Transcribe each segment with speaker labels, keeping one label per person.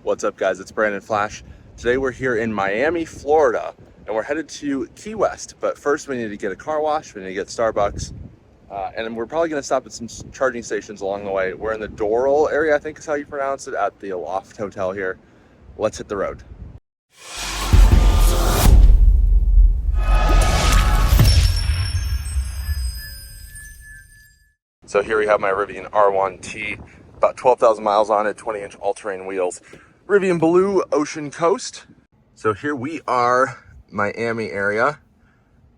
Speaker 1: What's up, guys? It's Brandon Flash. Today we're here in Miami, Florida, and we're headed to Key West. But first we need to get a car wash, we need to get Starbucks, and we're probably going to stop at some charging stations along the way. We're in the Doral area, I think is how you pronounce it, at the Aloft Hotel here. Let's hit the road. So here we have my Rivian R1T, about 12,000 miles on it, 20-inch all-terrain wheels. Rivian Blue Ocean Coast. So here we are, Miami area,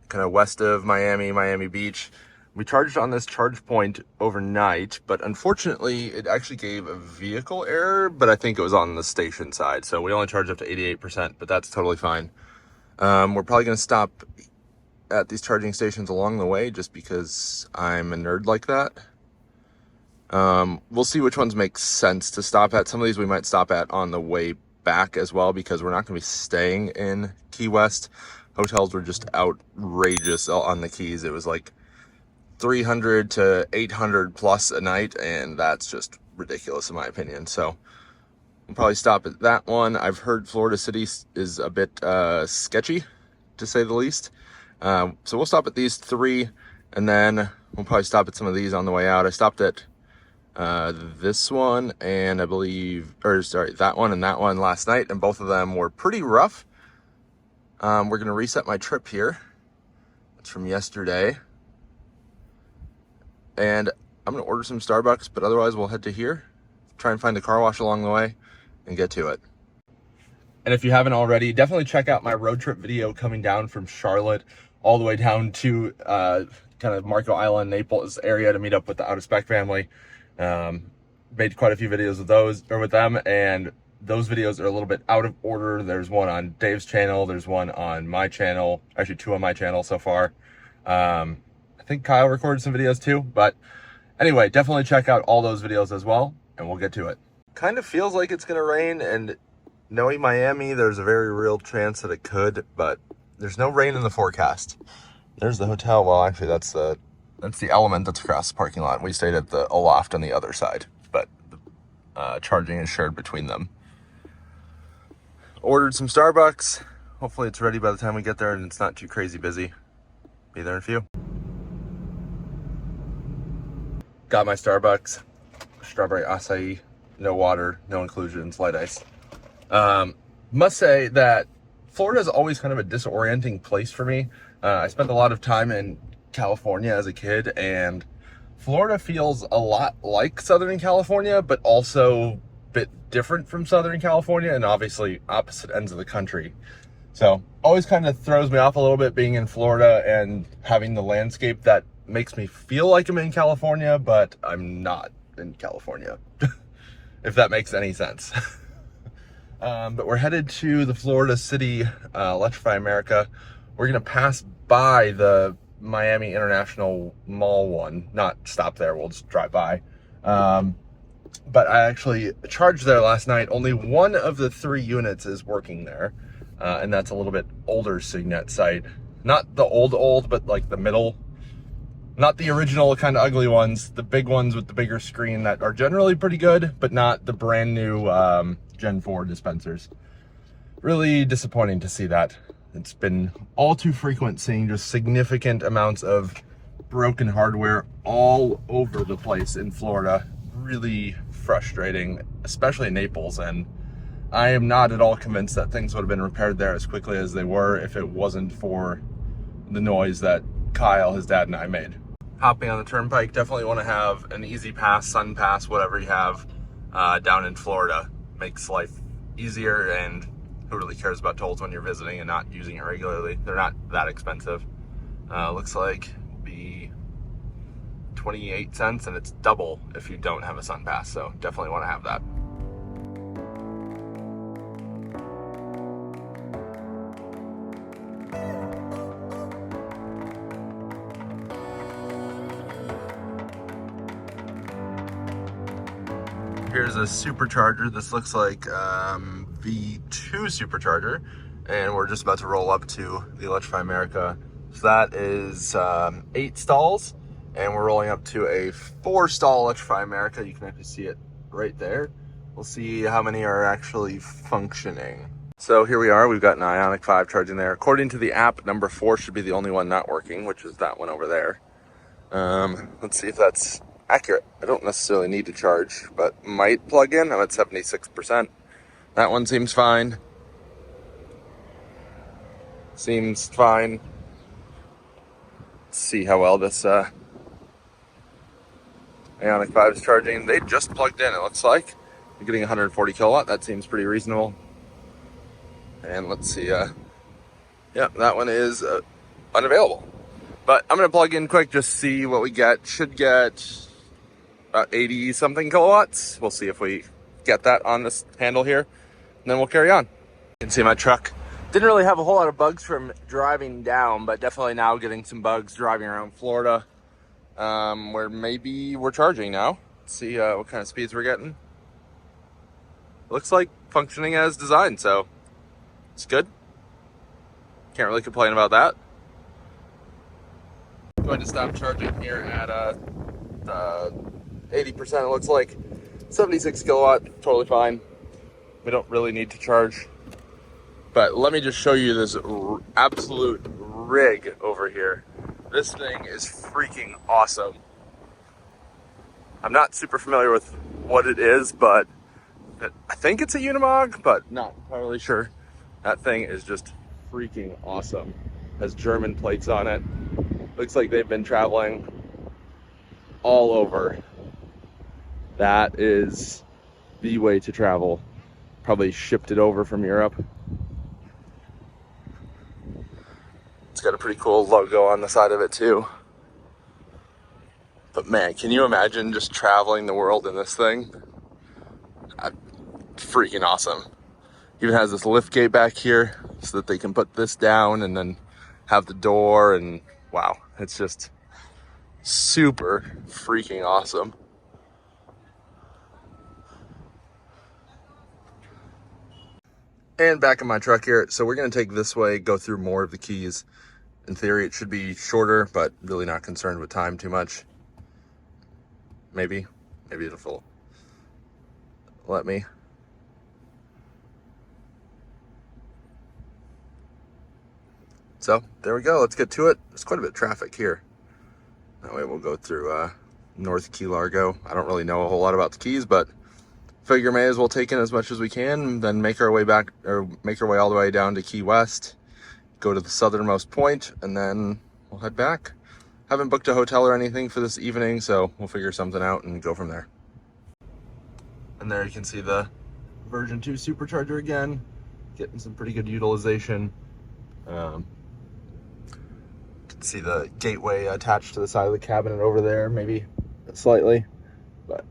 Speaker 1: kind of west of Miami Beach. We charged on this charge point overnight, but unfortunately it actually gave a vehicle error, but I think it was on the station side. So we only charged up to 88%, but that's totally fine. We're probably gonna stop at these charging stations along the way just because I'm a nerd like that. We'll see which ones make sense to stop at. Some of these we might stop at on the way back as well, because we're not going to be staying in Key West. Hotels were just outrageous on the Keys. It was like 300 to 800 plus a night, and that's just ridiculous in my opinion. So we'll probably stop at that one. I've heard Florida City is a bit sketchy, to say the least. So we'll stop at these three, and then we'll probably stop at some of these on the way out. I stopped at this one and that one and that one last night, and both of them were pretty rough. We're gonna reset my trip here. It's from yesterday, and I'm gonna order some Starbucks, but otherwise we'll head to here, try and find a car wash along the way, and get to it. And if you haven't already, definitely check out my road trip video coming down from Charlotte all the way down to kind of Marco Island, Naples area to meet up with the Out of Spec family. Made quite a few videos with them, and those videos are a little bit out of order. There's one on Dave's channel, there's one on my channel, actually two on my channel so far. I think Kyle recorded some videos too, but anyway, definitely check out all those videos as well, and we'll get to it. Kind of feels like it's gonna rain, and knowing Miami, there's a very real chance that it could, but there's no rain in the forecast. There's the hotel. Well, actually that's the Element that's across the parking lot. We stayed at the Aloft on the other side, but charging is shared between them. Ordered some Starbucks. Hopefully it's ready by the time we get there and it's not too crazy busy. Be there in a few. Got my Starbucks. Strawberry acai, no water, no inclusions, light ice. Must say that Florida is always kind of a disorienting place for me. I spent a lot of time in California as a kid, and Florida feels a lot like Southern California, but also a bit different from Southern California, and obviously opposite ends of the country. So always kind of throws me off a little bit being in Florida and having the landscape that makes me feel like I'm in California, but I'm not in California, if that makes any sense. But we're headed to the Florida City Electrify America. We're gonna pass by the Miami International Mall one, not stop there, we'll just drive by. But I actually charged there last night. Only one of the 3 units is working there, and that's a little bit older Signet site. Not the old, but like the middle. Not the original kind of ugly ones, the big ones with the bigger screen that are generally pretty good, but not the brand new Gen 4 dispensers. Really disappointing to see that. It's been all too frequent seeing just significant amounts of broken hardware all over the place in Florida. Really frustrating, especially in Naples. And I am not at all convinced that things would have been repaired there as quickly as they were if it wasn't for the noise that Kyle, his dad, and I made. Hopping on the turnpike, definitely want to have an easy pass, sun pass, whatever you have down in Florida. Makes life easier, and who really cares about tolls when you're visiting and not using it regularly? They're not that expensive. Looks like it'll be 28 cents, and it's double if you don't have a sun pass, so definitely want to have that. Here's a supercharger. This looks like V2 supercharger, and we're just about to roll up to the Electrify America. So that is 8 stalls, and we're rolling up to a 4-stall Electrify America. You can actually see it right there. We'll see how many are actually functioning. So here we are, we've got an Ioniq 5 charging there. According to the app, number 4 should be the only one not working, which is that one over there. Let's see if that's accurate. I don't necessarily need to charge, but might plug in. I'm at 76%. That one seems fine. Seems fine. Let's see how well this Ioniq 5 is charging. They just plugged in, it looks like. You're getting 140 kilowatt. That seems pretty reasonable. And let's see. Yeah, that one is unavailable. But I'm going to plug in quick, just see what we get. Should get about 80 something kilowatts. We'll see if we get that on this handle here. And then we'll carry on. You can see my truck. Didn't really have a whole lot of bugs from driving down, but definitely now getting some bugs driving around Florida. Where maybe we're charging now. Let's see what kind of speeds we're getting. Looks like functioning as designed, so it's good. Can't really complain about that. Going to stop charging here at 80%. It looks like 76 kilowatt, totally fine. We don't really need to charge. But let me just show you this absolute rig over here. This thing is freaking awesome. I'm not super familiar with what it is, but I think it's a Unimog, but not entirely sure. That thing is just freaking awesome. Has German plates on it. Looks like they've been traveling all over. That is the way to travel. Probably shipped it over from Europe. It's got a pretty cool logo on the side of it too. But man, can you imagine just traveling the world in this thing? Freaking awesome. Even has this lift gate back here so that they can put this down and then have the door, and wow, it's just super freaking awesome. And back in my truck here, so we're gonna take this way, go through more of the keys. In theory, it should be shorter, but really not concerned with time too much. Maybe it'll let me. So there we go, let's get to it. There's quite a bit of traffic here. That way we'll go through North Key Largo. I don't really know a whole lot about the keys, but figure may as well take in as much as we can, then make our way back, or make our way all the way down to Key West, go to the Southernmost Point, and then we'll head back. Haven't booked a hotel or anything for this evening, so we'll figure something out and go from there. And there you can see the version 2 supercharger again, getting some pretty good utilization. You can see the gateway attached to the side of the cabinet over there, maybe slightly, but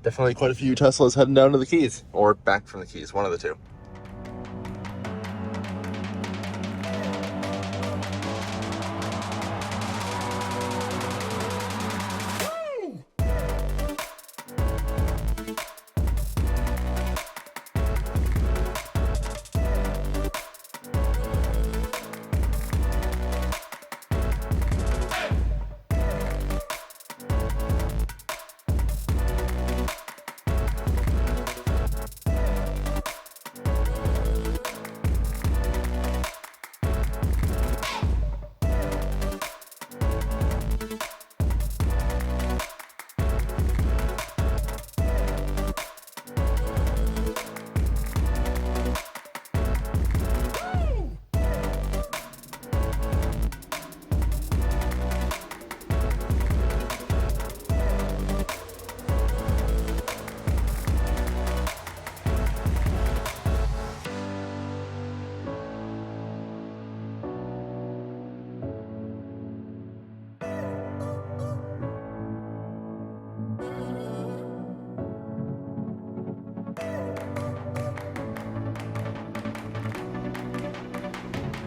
Speaker 1: definitely quite a few Teslas heading down to the Keys, or back from the Keys, one of the two.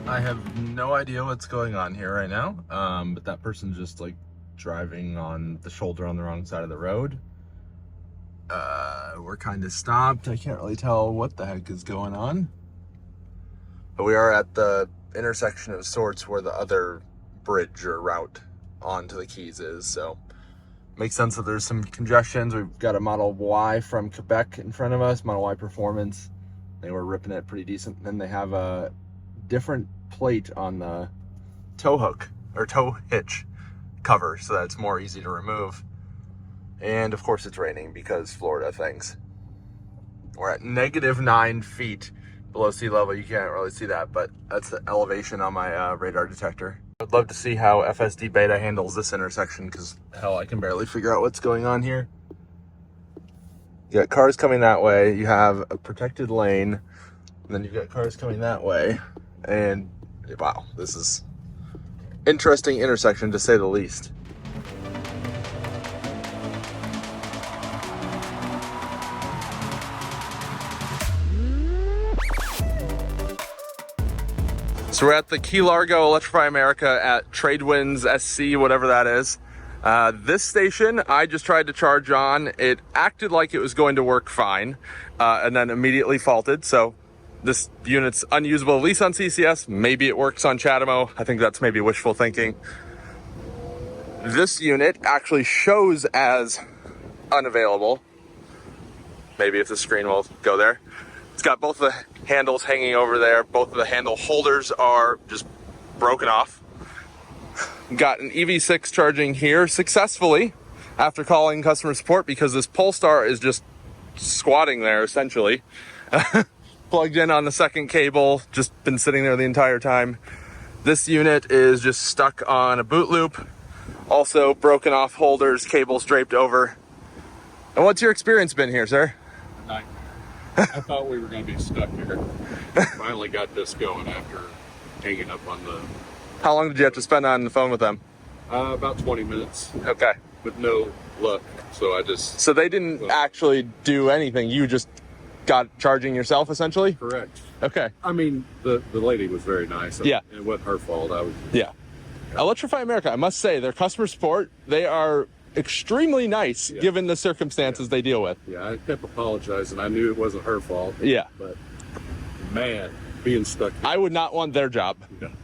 Speaker 1: I have no idea what's going on here right now, but that person's just like driving on the shoulder on the wrong side of the road. We're kind of stopped. I can't really tell what the heck is going on. But we are at the intersection of sorts where the other bridge or route onto the Keys is, so Makes sense that there's some congestions. We've got a Model Y from Quebec in front of us, Model Y Performance. They were ripping it pretty decent. Then they have a different plate on the tow hook or tow hitch cover, so that it's more easy to remove. And of course it's raining because Florida things. We're at -9 feet below sea level. You can't really see that, but that's the elevation on my radar detector. I'd love to see how FSD Beta handles this intersection, because hell, I can barely figure out what's going on here. You got cars coming that way, you have a protected lane, and then you've got cars coming that way, and wow, this is interesting intersection to say the least. So we're at the Key Largo Electrify America at Tradewinds SC, whatever that is. This station, I just tried to charge on. It acted like it was going to work fine, and then immediately faulted. So this unit's unusable, at least on CCS. Maybe it works on CHAdeMO. I think that's maybe wishful thinking. This unit actually shows as unavailable. Maybe if the screen will go there. It's got both the handles hanging over there. Both of the handle holders are just broken off. Got an EV6 charging here successfully after calling customer support, because this Polestar is just squatting there essentially. Plugged in on the second cable, just been sitting there the entire time. This unit is just stuck on a boot loop. Also broken off holders, cables draped over. And what's your experience been here, sir?
Speaker 2: I thought we were going to be stuck here. Finally got this going after hanging up on the...
Speaker 1: How long did you have to spend on the phone with them?
Speaker 2: About 20 minutes.
Speaker 1: Okay.
Speaker 2: With no luck, so I just...
Speaker 1: So they didn't actually do anything, you just got charging yourself, essentially?
Speaker 2: Correct.
Speaker 1: Okay.
Speaker 2: I mean, the lady was very nice.
Speaker 1: Yeah.
Speaker 2: It wasn't her fault.
Speaker 1: Yeah. Electrify America, I must say, their customer support, they are extremely nice, given the circumstances they deal with.
Speaker 2: Yeah, I kept apologizing. I knew it wasn't her fault.
Speaker 1: Yeah.
Speaker 2: But, man, being stuck here.
Speaker 1: I would not want their job.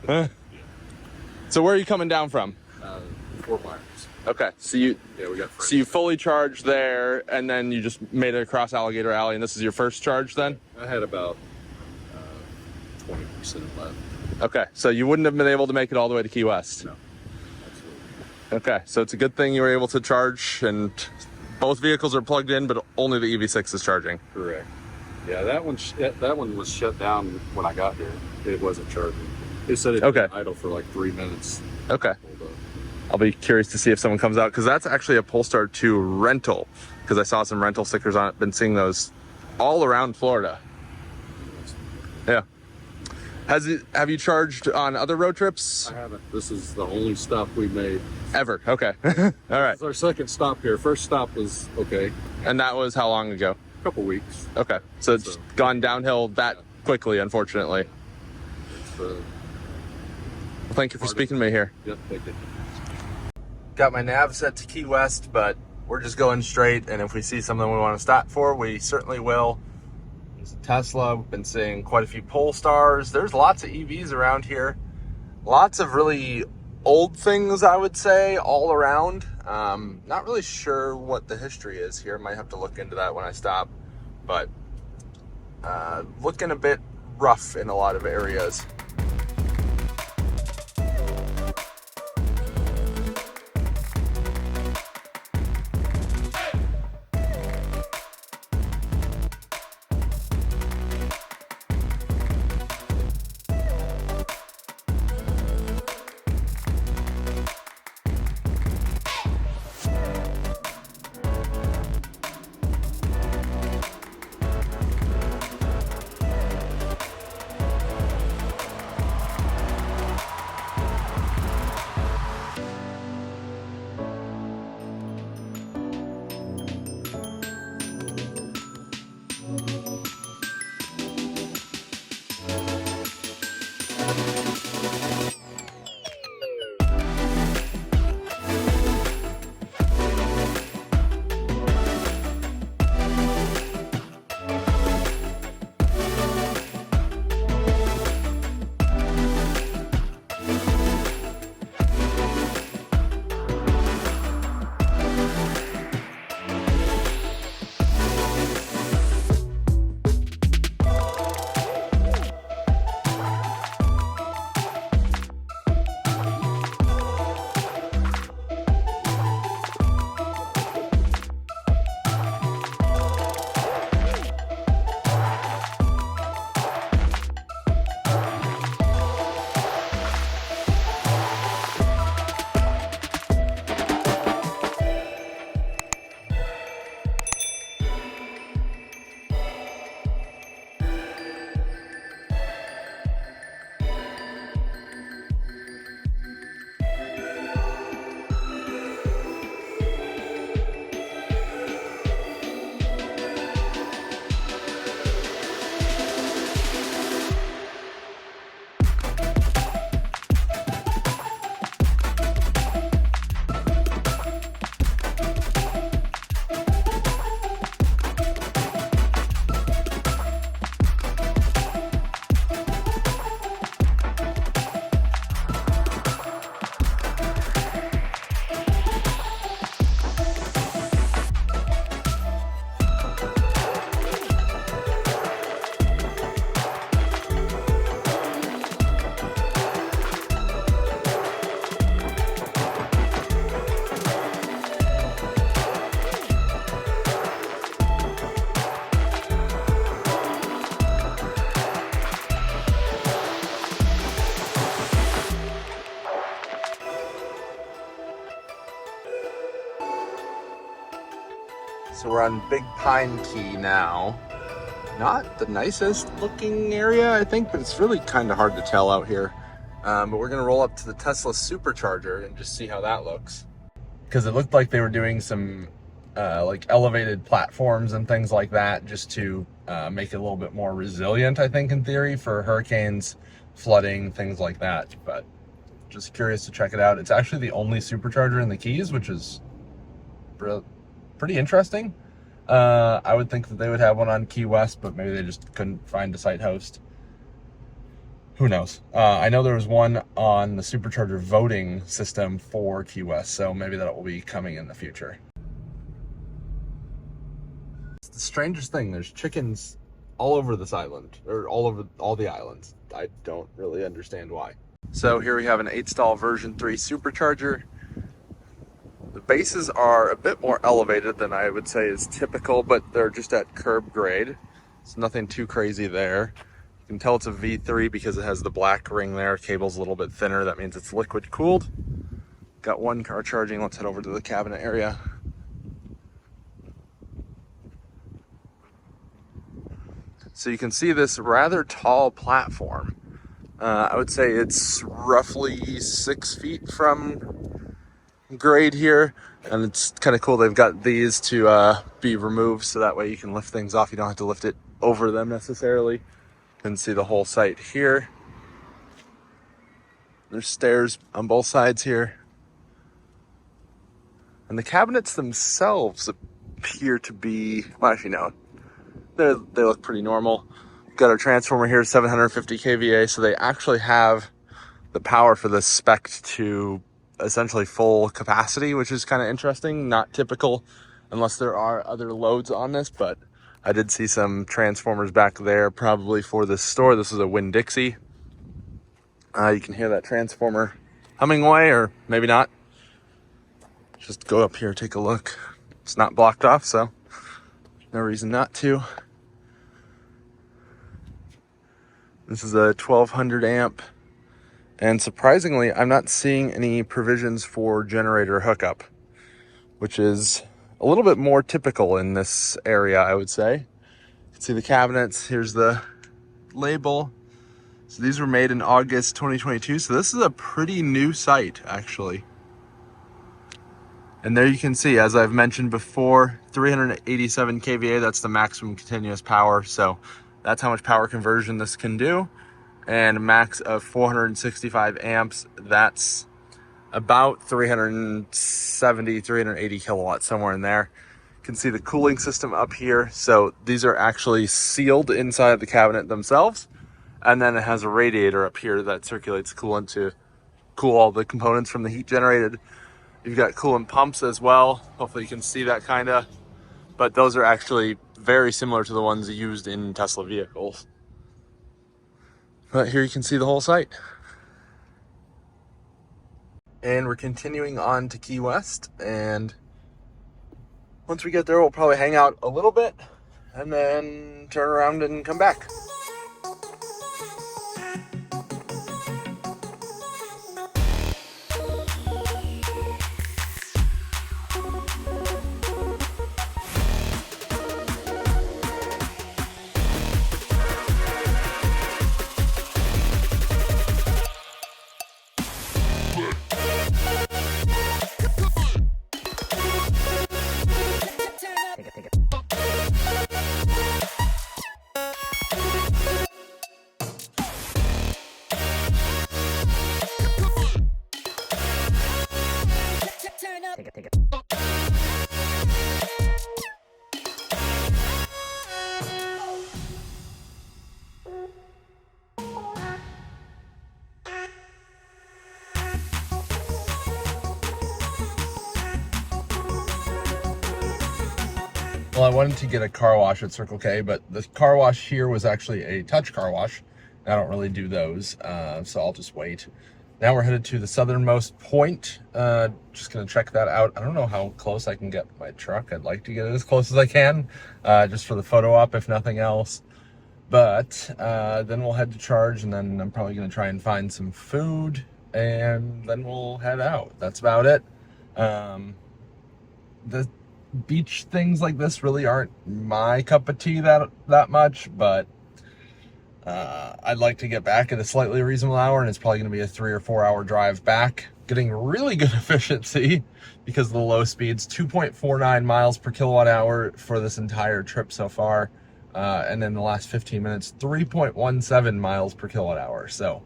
Speaker 2: Yeah.
Speaker 1: So where are you coming down from?
Speaker 2: Fort Myers.
Speaker 1: Okay, so you
Speaker 2: we got friends.
Speaker 1: So you fully charged there, and then you just made it across Alligator Alley, and this is your first charge then?
Speaker 2: I had about 20% left.
Speaker 1: Okay, so you wouldn't have been able to make it all the way to Key West?
Speaker 2: No, absolutely.
Speaker 1: Okay, so it's a good thing you were able to charge, and both vehicles are plugged in, but only the EV6 is charging.
Speaker 2: Correct. Yeah, that one was shut down when I got here. It wasn't charging. It said it had been idle for like 3 minutes.
Speaker 1: Okay. I'll be curious to see if someone comes out, because that's actually a Polestar 2 rental, because I saw some rental stickers on it. Been seeing those all around Florida. Yeah. Have you charged on other road trips?
Speaker 2: I haven't. This is the only stop we made.
Speaker 1: Ever? Okay. All right.
Speaker 2: This is our second stop here. First stop was okay.
Speaker 1: And that was how long ago?
Speaker 2: A couple weeks.
Speaker 1: Okay. So it's gone downhill that quickly, unfortunately. Well, thank you for speaking to me here.
Speaker 2: Yep, thank you.
Speaker 1: Got my nav set to Key West, but we're just going straight, and if we see something we want to stop for, we certainly will. There's a Tesla. We've been seeing quite a few Polestars. There's lots of EVs around here. Lots of really old things, I would say, all around. Not really sure what the history is here. Might have to look into that when I stop, but looking a bit rough in a lot of areas. So we're on Big Pine Key now. Not the nicest looking area, I think, but it's really kind of hard to tell out here. But we're gonna roll up to the Tesla supercharger and just see how that looks. Because it looked like they were doing some like elevated platforms and things like that just to make it a little bit more resilient, I think, in theory, for hurricanes, flooding, things like that. But just curious to check it out. It's actually the only supercharger in the Keys, which is pretty interesting. I would think that they would have one on Key West, but maybe they just couldn't find a site host. Who knows? I know there was one on the supercharger voting system for Key West, so maybe that will be coming in the future. It's the strangest thing. There's chickens all over this island, or all over all the islands. I don't really understand why. So here we have an 8-stall version 3 supercharger. The bases are a bit more elevated than I would say is typical, but they're just at curb grade. It's nothing too crazy there. You can tell it's a V3 because it has the black ring there. Cable's a little bit thinner. That means it's liquid cooled. Got one car charging. Let's head over to the cabinet area. So you can see this rather tall platform. I would say it's roughly 6 feet from grade here, and it's kind of cool. They've got these to be removed so that way you can lift things off. You don't have to lift it over them necessarily. You can see the whole site here. There's stairs on both sides here. And the cabinets themselves appear to be, well, actually no, they look pretty normal. Got our transformer here, 750 kVA, so they actually have the power for this spec to essentially full capacity, which is kind of interesting. Not typical unless there are other loads on this, but I did see some transformers back there probably for this store. This is a Winn-Dixie. You can hear that transformer humming away, or maybe not. Just go up here, take a look. It's not blocked off, so no reason not to. This is a 1200 amp. And surprisingly, I'm not seeing any provisions for generator hookup, which is a little bit more typical in this area, I would say. You can see the cabinets. Here's the label. So these were made in August 2022. So this is a pretty new site, actually. And there you can see, as I've mentioned before, 387 kVA, that's the maximum continuous power. So that's how much power conversion this can do. And a max of 465 amps, that's about 370, 380 kilowatts, somewhere in there. You can see the cooling system up here. So these are actually sealed inside the cabinet themselves. And then it has a radiator up here that circulates coolant to cool all the components from the heat generated. You've got coolant pumps as well. Hopefully you can see that kind of. But those are actually very similar to the ones used in Tesla vehicles. But here you can see the whole site. And we're continuing on to Key West. And once we get there, we'll probably hang out a little bit and then turn around and come back. Well, I wanted to get a car wash at Circle K, but the car wash here was actually a touch car wash. I don't really do those, so I'll just wait. Now we're headed to the Southernmost Point. Just gonna check that out. I don't know how close I can get my truck. I'd like to get it as close as I can, just for the photo op, if nothing else. But then we'll head to charge, and then I'm probably gonna try and find some food, and then we'll head out. That's about it. The beach things like this really aren't my cup of tea that much, but I'd like to get back at a slightly reasonable hour, and it's probably going to be a 3 or 4 hour drive back. Getting really good efficiency because of the low speeds, 2.49 miles per kilowatt hour for this entire trip so far. And then the last 15 minutes, 3.17 miles per kilowatt hour. So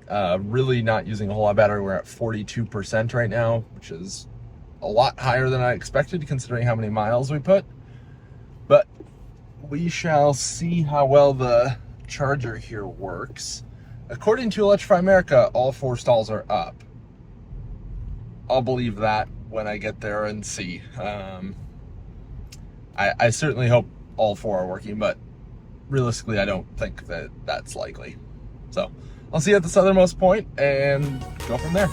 Speaker 1: really not using a whole lot of battery. We're at 42% right now, which is a lot higher than I expected considering how many miles we put. But we shall see how well the charger here works. According to Electrify America, all 4 stalls are up. I'll believe that when I get there and see. I certainly hope all 4 are working, but realistically, I don't think that that's likely. So I'll see you at the southernmost point and go from there.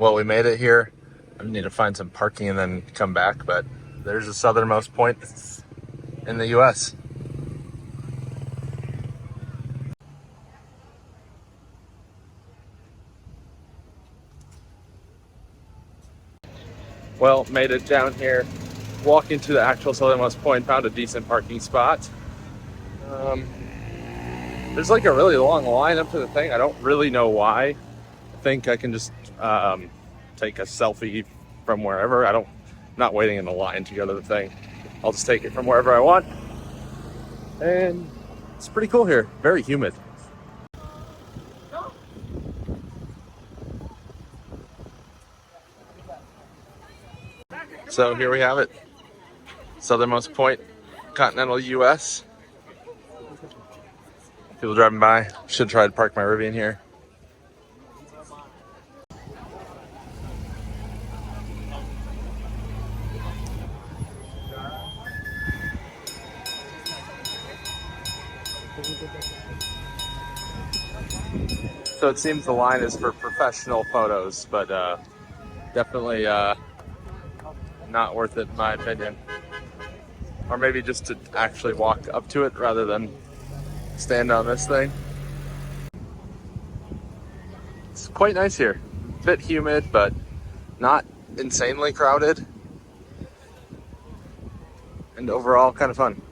Speaker 1: Well, we made it here. I need to find some parking and then come back, but there's the southernmost point in the US. Well, made it down here, walking to the actual southernmost point, found a decent parking spot. There's like a really long line up to the thing. I don't really know why. I think I can just take a selfie from wherever. Not waiting in the line to go to the thing. I'll just take it from wherever I want. And it's pretty cool here. Very humid. So here we have it. Southernmost point, continental US. People driving by. Should try to park my Rivian here. So it seems the line is for professional photos, but definitely not worth it in my opinion. Or maybe just to actually walk up to it rather than stand on this thing. It's quite nice here. A bit humid, but not insanely crowded. And overall, kind of fun.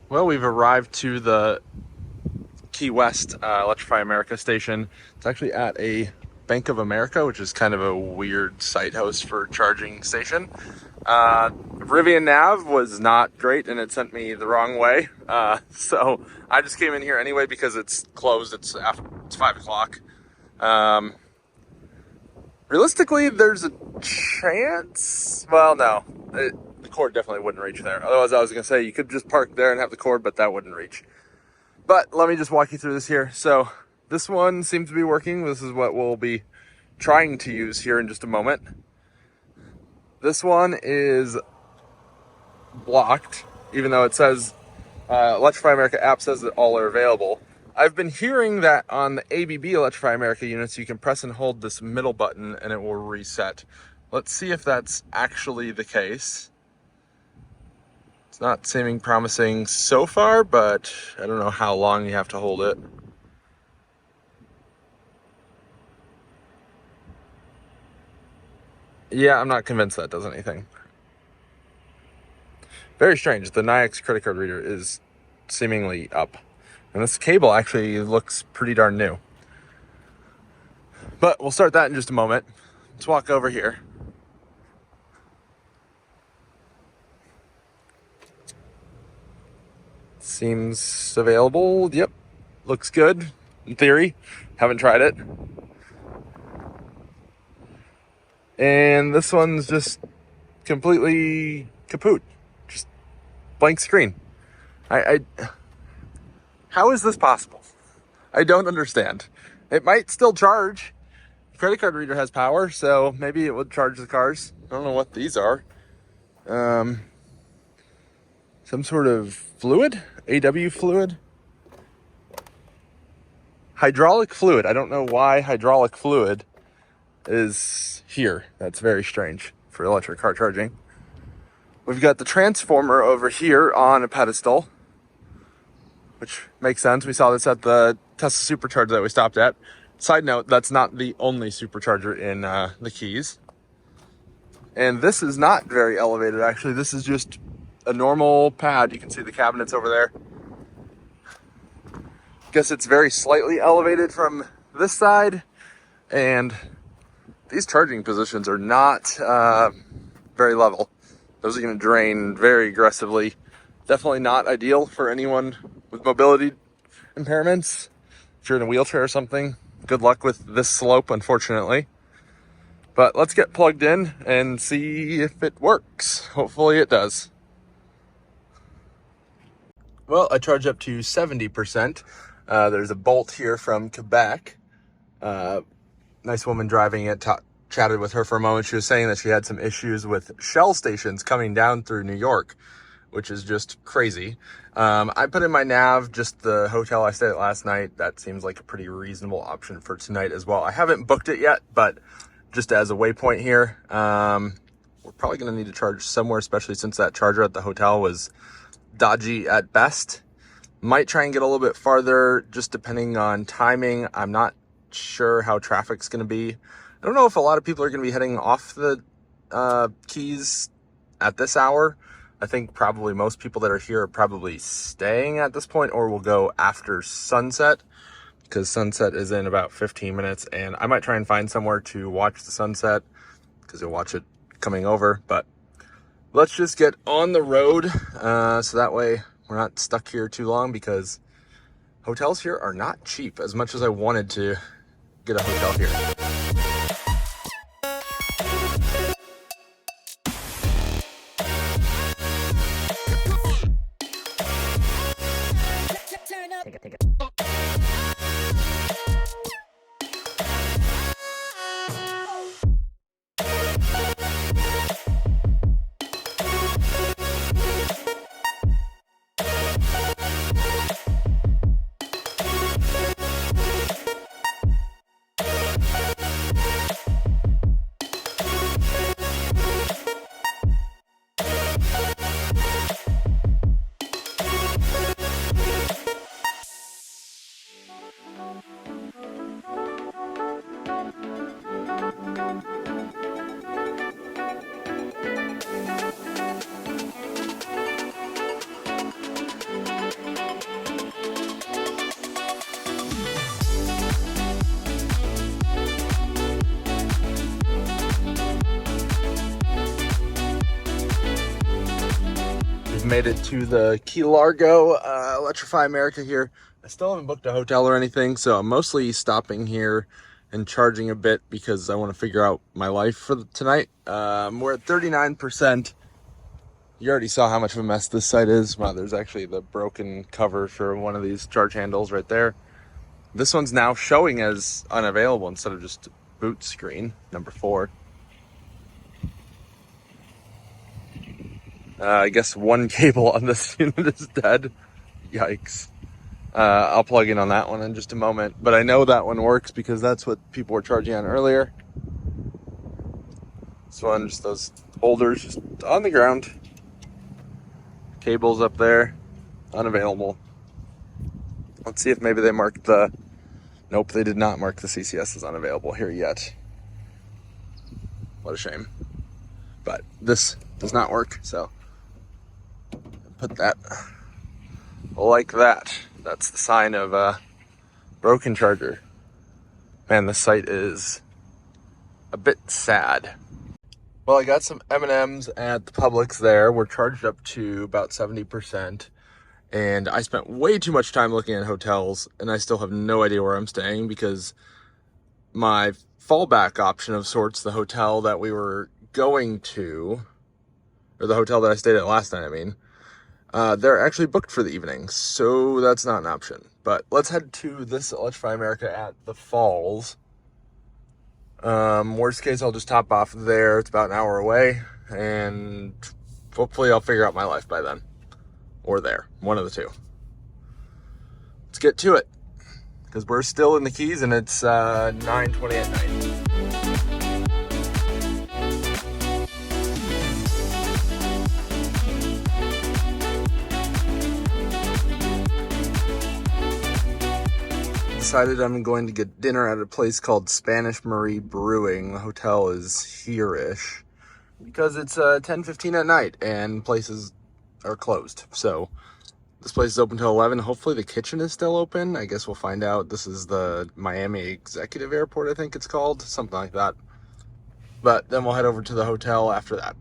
Speaker 1: Well, we've arrived to the Key West Electrify America station. It's actually at a Bank of America, which is kind of a weird site host for charging station. Rivian Nav was not great and it sent me the wrong way. So I just came in here anyway because it's closed. It's 5 o'clock. Realistically, there's a chance. Well, no. cord definitely wouldn't reach there. Otherwise, I was going to say you could just park there and have the cord, but that wouldn't reach. But let me just walk you through this here. So this one seems to be working. This is what we'll be trying to use here in just a moment. This one is blocked, even though it says Electrify America app says that all are available. I've been hearing that on the ABB Electrify America units, you can press and hold this middle button and it will reset. Let's see if that's actually the case. It's not seeming promising so far, but I don't know how long you have to hold it. Yeah, I'm not convinced that does anything. Very strange. The Nayax credit card reader is seemingly up. And this cable actually looks pretty darn new. But we'll start that in just a moment. Let's walk over here. Seems available. Yep. Looks good in theory. Haven't tried it. And this one's just completely kaput. Just blank screen. How is this possible? I don't understand. It might still charge. The credit card reader has power, so maybe it would charge the cars. I don't know what these are. Some sort of fluid? AW fluid? Hydraulic fluid. I don't know why hydraulic fluid is here. That's very strange for electric car charging. We've got the transformer over here on a pedestal, which makes sense. We saw this at the Tesla supercharger that we stopped at. Side note, that's not the only supercharger in the Keys. And this is not very elevated, actually. This is just a normal pad. You can see the cabinets over there. Guess it's very slightly elevated from this side. And these charging positions are not very level. Those are going to drain very aggressively. Definitely not ideal for anyone with mobility impairments. If you're in a wheelchair or something, good luck with this slope, unfortunately. But let's get plugged in and see if it works. Hopefully it does. Well, I charged up to 70%. There's a Bolt here from Quebec. Nice woman driving it. Chatted with her for a moment. She was saying that she had some issues with Shell stations coming down through New York, which is just crazy. I put in my nav, just the hotel I stayed at last night. That seems like a pretty reasonable option for tonight as well. I haven't booked it yet, but just as a waypoint here, we're probably going to need to charge somewhere, especially since that charger at the hotel was dodgy at best. Might try and get a little bit farther, just depending on timing. I'm not sure how traffic's going to be. I don't know if a lot of people are going to be heading off the Keys at this hour. I think probably most people that are here are probably staying at this point, or will go after sunset, because sunset is in about 15 minutes, and I might try and find somewhere to watch the sunset, because you'll watch it coming over. But let's just get on the road, so that way we're not stuck here too long, because hotels here are not cheap, as much as I wanted to get a hotel here.
Speaker 3: Take it.
Speaker 1: Made it to the Key Largo Electrify America here. I still haven't booked a hotel or anything, so I'm mostly stopping here and charging a bit because I want to figure out my life for tonight. We're at 39%. You already saw how much of a mess this site is. Wow, there's actually the broken cover for one of these charge handles right there. This one's now showing as unavailable instead of just boot screen, number 4. I guess one cable on this unit is dead. Yikes. I'll plug in on that one in just a moment. But I know that one works because that's what people were charging on earlier. This one, just those holders just on the ground. Cables up there, unavailable. Let's see if maybe they marked the... Nope, they did not mark the CCS as unavailable here yet. What a shame. But this does not work, so put that like that. That's the sign of a broken charger. Man, this site is a bit sad. Well, I got some M&Ms at the Publix there. We're charged up to about 70%. And I spent way too much time looking at hotels, and I still have no idea where I'm staying because my fallback option of sorts, the hotel that we were going to, or the hotel that I stayed at last night, I mean, they're actually booked for the evening, so that's not an option. But let's head to this Electrify America at the Falls. Worst case, I'll just top off there. It's about an hour away, and hopefully I'll figure out my life by then. Or there, one of the two. Let's get to it, because we're still in the Keys, and it's 9:20 at night. Decided I'm going to get dinner at a place called Spanish Marie Brewing. The hotel is here-ish because it's 10:15 at night and places are closed. So this place is open till 11. Hopefully the kitchen is still open. I guess we'll find out. This is the Miami Executive Airport, I think it's called, something like that. But then we'll head over to the hotel after that.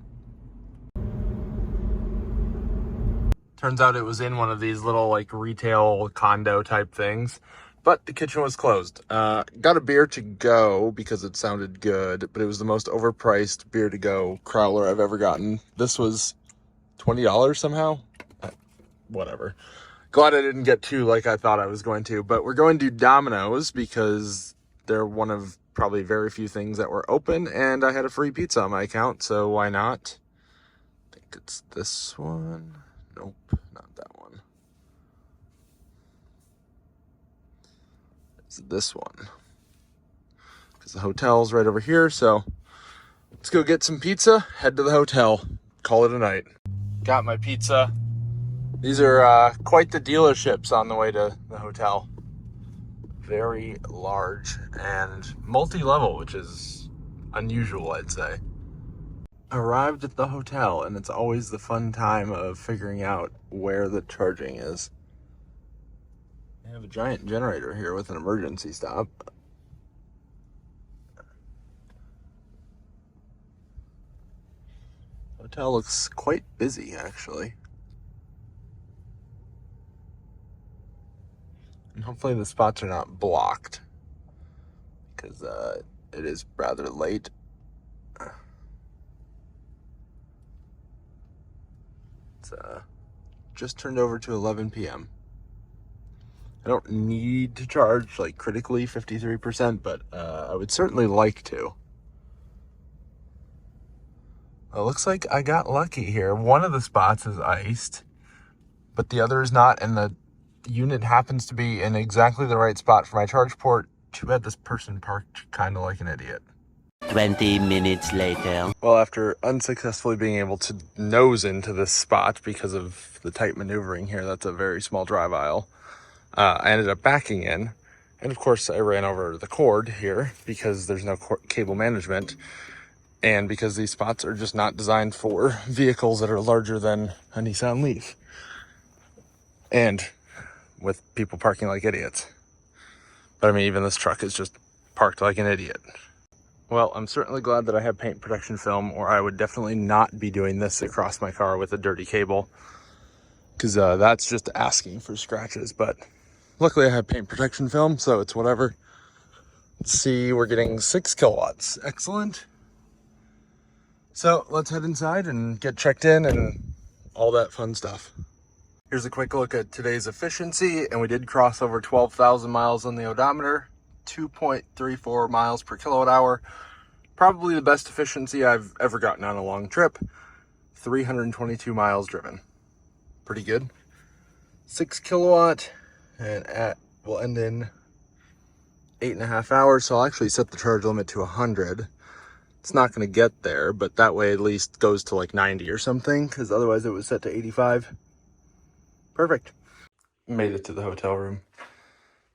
Speaker 1: Turns out it was in one of these little like retail condo type things. But the kitchen was closed. Got a beer to go because it sounded good, but it was the most overpriced beer to go crowler I've ever gotten. This was $20 somehow. Whatever. Glad I didn't get 2 like I thought I was going to. But we're going to Domino's because they're one of probably very few things that were open, and I had a free pizza on my account, so why not? I think it's this one. Nope, not that one. It's this one, because the hotel's right over here. So let's go get some pizza, head to the hotel, call it a night. Got my pizza. These are quite the dealerships on the way to the hotel. Very large and multi-level, which is unusual, I'd say. Arrived at the hotel, and it's always the fun time of figuring out where the charging is. I have a giant generator here with an emergency stop. Hotel looks quite busy, actually. And hopefully the spots are not blocked, because it is rather late. It's just turned over to 11 p.m. I don't need to charge like critically 53%, but I would certainly like to. It looks like I got lucky here. One of the spots is iced, but the other is not, and the unit happens to be in exactly the right spot for my charge port. Too bad this person parked kind of like an idiot.
Speaker 3: 20 minutes later.
Speaker 1: Well, after unsuccessfully being able to nose into this spot because of the tight maneuvering here, that's a very small drive aisle, I ended up backing in. And of course, I ran over the cord here because there's no cable management. And because these spots are just not designed for vehicles that are larger than a Nissan Leaf. And with people parking like idiots. But I mean, even this truck is just parked like an idiot. Well, I'm certainly glad that I have paint protection film, or I would definitely not be doing this across my car with a dirty cable. Because that's just asking for scratches. But luckily I have paint protection film, so it's whatever. Let's see, we're getting 6 kilowatts. Excellent. So let's head inside and get checked in and all that fun stuff. Here's a quick look at today's efficiency, and we did cross over 12,000 miles on the odometer, 2.34 miles per kilowatt hour. Probably the best efficiency I've ever gotten on a long trip. 322 miles driven. Pretty good. 6 kilowatt, and we'll end in 8.5 hours. So I'll actually set the charge limit to 100. It's not going to get there, but that way at least goes to like 90 or something, because otherwise it was set to 85. Perfect. Made it to the hotel room.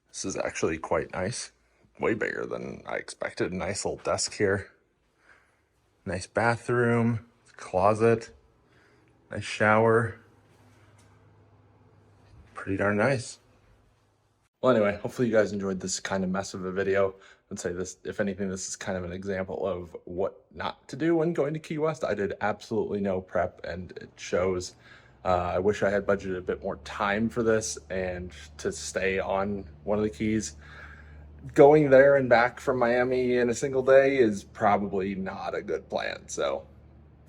Speaker 1: This is actually quite nice. Way bigger than I expected. Nice little desk here. Nice bathroom, closet, nice shower. Pretty darn nice. Well, anyway, hopefully you guys enjoyed this kind of mess of a video. I'd say this, if anything, this is kind of an example of what not to do when going to Key West. I did absolutely no prep, and it shows. I wish I had budgeted a bit more time for this and to stay on one of the keys. Going there and back from Miami in a single day is probably not a good plan. So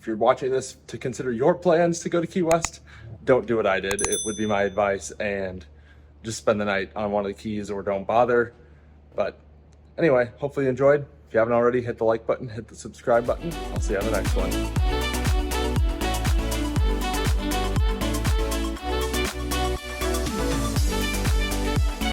Speaker 1: if you're watching this to consider your plans to go to Key West, don't do what I did. It would be my advice, and just spend the night on one of the keys or don't bother. But anyway, hopefully you enjoyed. If you haven't already, hit the like button, hit the subscribe button. I'll see you on the next one.